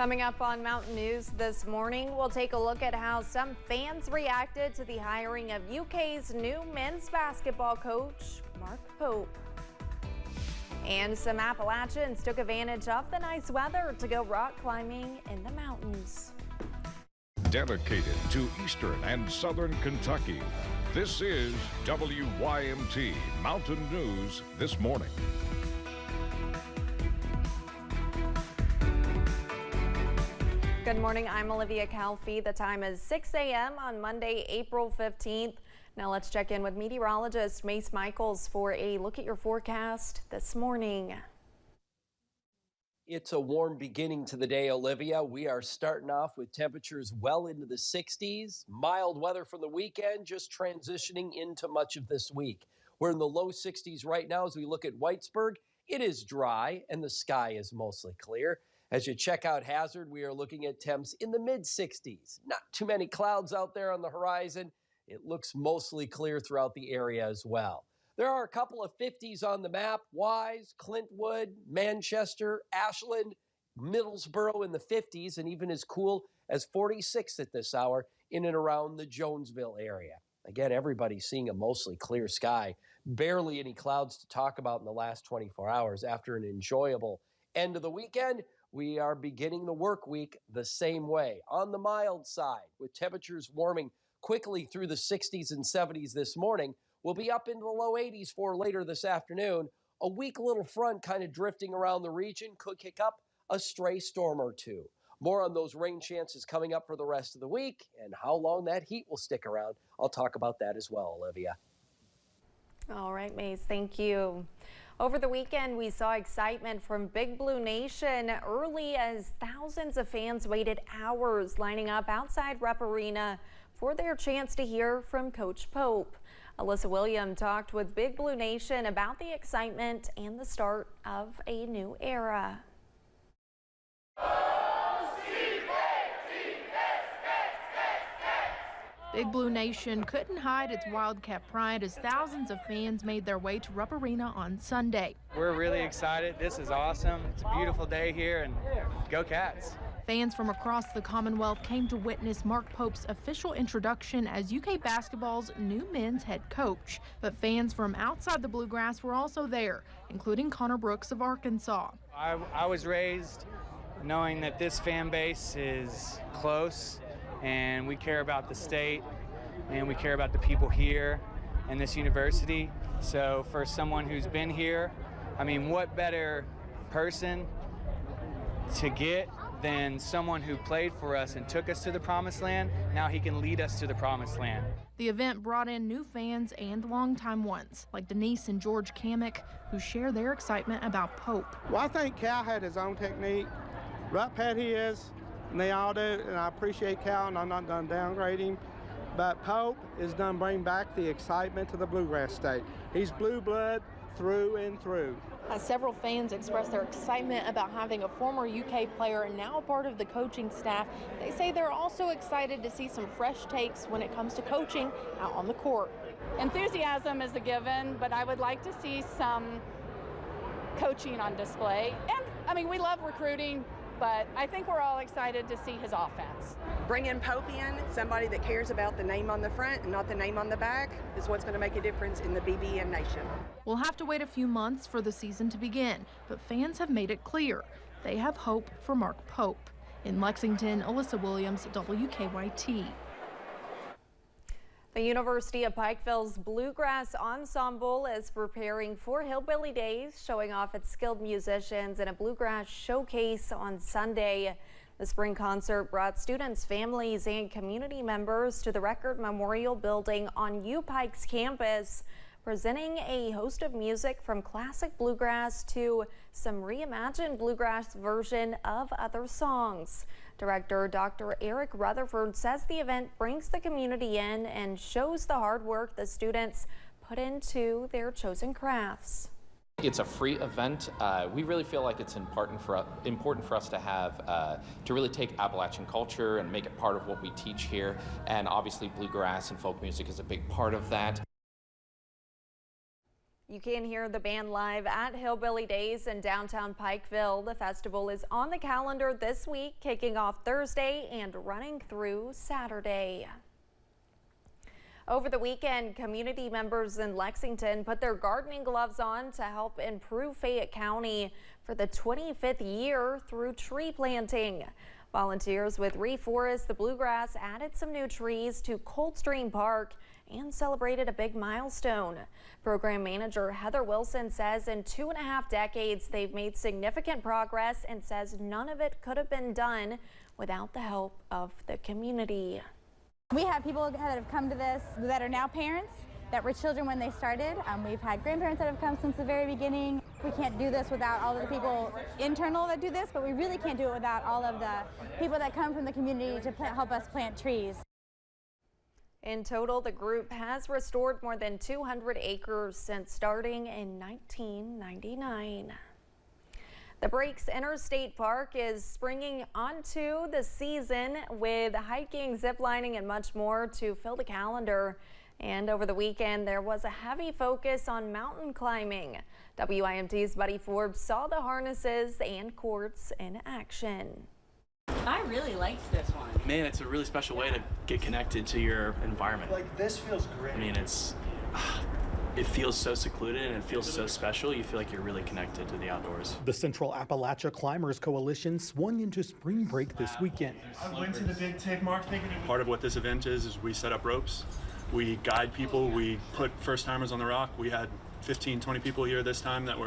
Coming up on Mountain News this morning, we'll take a look at how some fans reacted to the hiring of UK's new men's basketball coach, Mark Pope. And some Appalachians took advantage of the nice weather to go rock climbing in the mountains. Dedicated to Eastern and Southern Kentucky, this is WYMT Mountain News this morning. Good morning, I'm Olivia Calfee. The time is 6 a.m. on Monday, April 15th. Now let's check in with meteorologist Mace Michaels for a look at your forecast this morning. It's a warm beginning to the day, Olivia. We are starting off with temperatures well into the 60s. Mild weather for the weekend, just transitioning into much of this week. We're in the low 60s right now as we look at Whitesburg. It is dry and the sky is mostly clear. As you check out Hazard, we are looking at temps in the mid-60s. Not too many clouds out there on the horizon. It looks mostly clear throughout the area as well. There are a couple of 50s on the map. Wise, Clintwood, Manchester, Ashland, Middlesboro in the 50s, and even as cool as 46 at this hour in and around the Jonesville area. Again, everybody's seeing a mostly clear sky. Barely any clouds to talk about in the last 24 hours. After an enjoyable end of the weekend, we are beginning the work week the same way, on the mild side, with temperatures warming quickly through the 60s and 70s this morning. We'll be up into the low 80s for later this afternoon. A weak little front kind of drifting around the region could kick up a stray storm or two. More on those rain chances coming up for the rest of the week and how long that heat will stick around. I'll talk about that as well, Olivia. All right, Mace, thank you. Over the weekend, we saw excitement from Big Blue Nation early as thousands of fans waited hours lining up outside Rupp Arena for their chance to hear from Coach Pope. Alyssa Williams talked with Big Blue Nation about the excitement and the start of a new era. Big Blue Nation couldn't hide its Wildcat pride as thousands of fans made their way to Rupp Arena on Sunday. We're really excited. This is awesome. It's a beautiful day here, and go Cats. Fans from across the Commonwealth came to witness Mark Pope's official introduction as UK basketball's new men's head coach. But fans from outside the Bluegrass were also there, including Connor Brooks of Arkansas. I was raised knowing that this fan base is close, and we care about the state, and we care about the people here and this university. So for someone who's been here, I mean, what better person to get than someone who played for us and took us to the promised land? Now he can lead us to the promised land. The event brought in new fans and longtime ones, like Denise and George Kamek, who share their excitement about Pope. Well, I think Cal had his own technique. Rupp had his, and they all do, and I appreciate Cal, and I'm not done downgrading him. But Pope is done bring back the excitement to the Bluegrass State. He's blue blood through and through. Several fans expressed their excitement about having a former UK player and now a part of the coaching staff. They say they're also excited to see some fresh takes when it comes to coaching out on the court. Enthusiasm is a given, but I would like to see some coaching on display. And I mean, we love recruiting, but I think we're all excited to see his offense. Bringing Pope in, somebody that cares about the name on the front and not the name on the back, is what's going to make a difference in the BBN Nation. We'll have to wait a few months for the season to begin, but fans have made it clear they have hope for Mark Pope. In Lexington, Alyssa Williams, WKYT. The University of Pikeville's Bluegrass Ensemble is preparing for Hillbilly Days, showing off its skilled musicians in a bluegrass showcase on Sunday. The spring concert brought students, families, and community members to the Record Memorial Building on UPike's campus, presenting a host of music from classic bluegrass to some reimagined bluegrass version of other songs. Director Dr. Eric Rutherford says the event brings the community in and shows the hard work the students put into their chosen crafts. It's a free event. We really feel like it's important for us to have to really take Appalachian culture and make it part of what we teach here. And obviously bluegrass and folk music is a big part of that. You can hear the band live at Hillbilly Days in downtown Pikeville. The festival is on the calendar this week, kicking off Thursday and running through Saturday. Over the weekend, community members in Lexington put their gardening gloves on to help improve Fayette County for the 25th year through tree planting. Volunteers with Reforest the Bluegrass added some new trees to Coldstream Park and celebrated a big milestone. Program manager Heather Wilson says in 2.5 decades they've made significant progress and says none of it could have been done without the help of the community. We have people that have come to this that are now parents, that were children when they started. We've had grandparents that have come since the very beginning. We can't do this without all of the people internal that do this, but we really can't do it without all of the people that come from the community to help us plant trees. In total, the group has restored more than 200 acres since starting in 1999. The Breaks Interstate Park is springing onto the season with hiking, ziplining, and much more to fill the calendar. And over the weekend, there was a heavy focus on mountain climbing. WYMT's Buddy Forbes saw the harnesses and courts in action. I really liked this one. Man, it's a really special way to get connected to your environment. Like, this feels great. I mean, it feels so secluded and it feels so special. You feel like you're really connected to the outdoors. The Central Appalachia Climbers Coalition swung into spring break this weekend. I went to the Big Tick Mark thinking part of what this event is we set up ropes. We guide people. We put first timers on the rock. We had 15, 20 people here this time that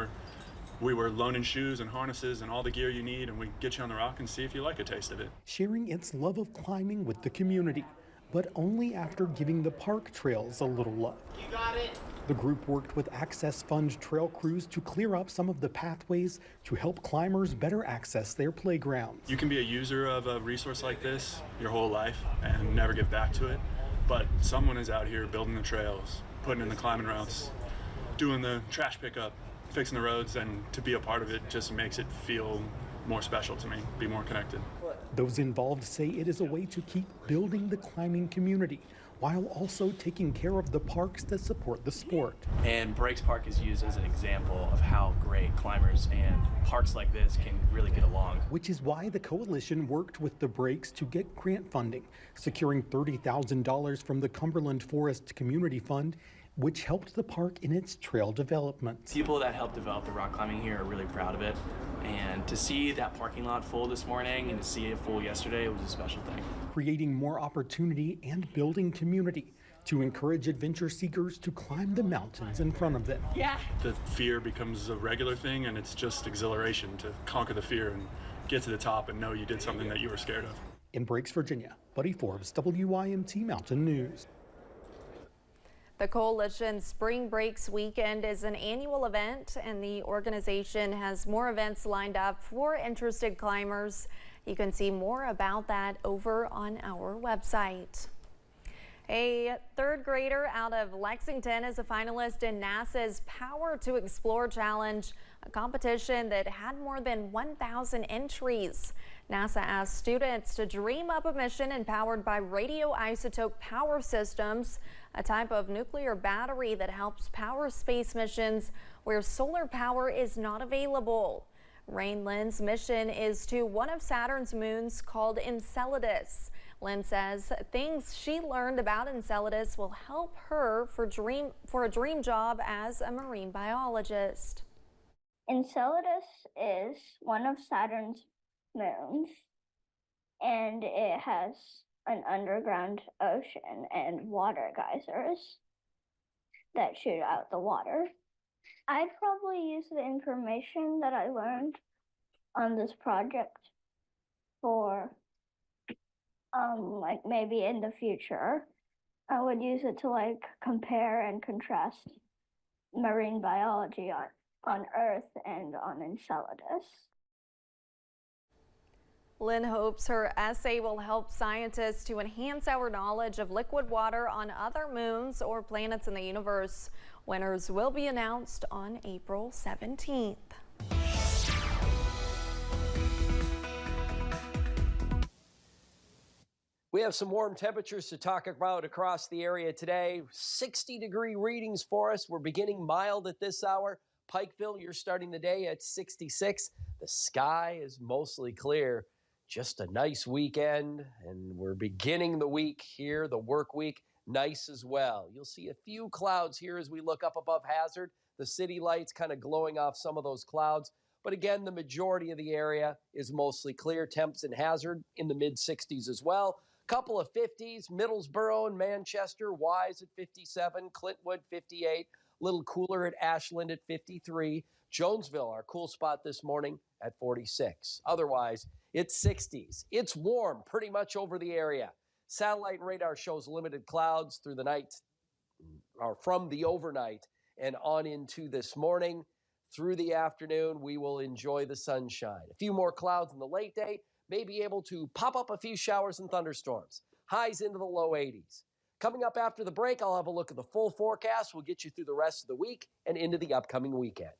we were loaning shoes and harnesses and all the gear you need, and we get you on the rock and see if you like a taste of it. Sharing its love of climbing with the community, but only after giving the park trails a little love. You got it. The group worked with Access Fund trail crews to clear up some of the pathways to help climbers better access their playgrounds. You can be a user of a resource like this your whole life and never give back to it, but someone is out here building the trails, putting in the climbing routes, doing the trash pickup, fixing the roads, and to be a part of it just makes it feel more special to me, be more connected. Those involved say it is a way to keep building the climbing community while also taking care of the parks that support the sport. And Breaks Park is used as an example of how great climbers and parks like this can really get along. Which is why the coalition worked with the Breaks to get grant funding, securing $30,000 from the Cumberland Forest Community Fund, which helped the park in its trail development. People that helped develop the rock climbing here are really proud of it. And to see that parking lot full this morning and to see it full yesterday was a special thing. Creating more opportunity and building community to encourage adventure seekers to climb the mountains in front of them. Yeah. The fear becomes a regular thing, and it's just exhilaration to conquer the fear and get to the top and know you did something that you were scared of. In Breaks, Virginia, Buddy Forbes, WYMT Mountain News. The Coalition Spring Breaks Weekend is an annual event, and the organization has more events lined up for interested climbers. You can see more about that over on our website. A third grader out of Lexington is a finalist in NASA's Power to Explore Challenge, a competition that had more than 1,000 entries. NASA asked students to dream up a mission empowered by radioisotope power systems, a type of nuclear battery that helps power space missions where solar power is not available. Rain Lynn's mission is to one of Saturn's moons called Enceladus. Lynn says things she learned about Enceladus will help her for a dream job as a marine biologist. Enceladus is one of Saturn's moons, and it has an underground ocean and water geysers that shoot out the water. I'd probably use the information that I learned on this project for like maybe in the future. I would use it to like compare and contrast marine biology on Earth and on Enceladus. Lynn hopes her essay will help scientists to enhance our knowledge of liquid water on other moons or planets in the universe. Winners will be announced on April 17th. We have some warm temperatures to talk about across the area today. 60-degree readings for us. We're beginning mild at this hour. Pikeville, you're starting the day at 66. The sky is mostly clear. Just a nice weekend, and we're beginning the week here, the work week, nice as well. You'll see a few clouds here as we look up above Hazard. The city lights kind of glowing off some of those clouds. But again, the majority of the area is mostly clear. Temps in Hazard in the mid-60s as well. Couple of 50s, Middlesboro and Manchester, Wise at 57, Clintwood 58, a little cooler at Ashland at 53. Jonesville, our cool spot this morning, at 46. Otherwise, it's 60s. It's warm pretty much over the area. Satellite and radar shows limited clouds through the night, or from the overnight and on into this morning. Through the afternoon, we will enjoy the sunshine. A few more clouds in the late day, may be able to pop up a few showers and thunderstorms. Highs into the low 80s. Coming up after the break, I'll have a look at the full forecast. We'll get you through the rest of the week and into the upcoming weekend.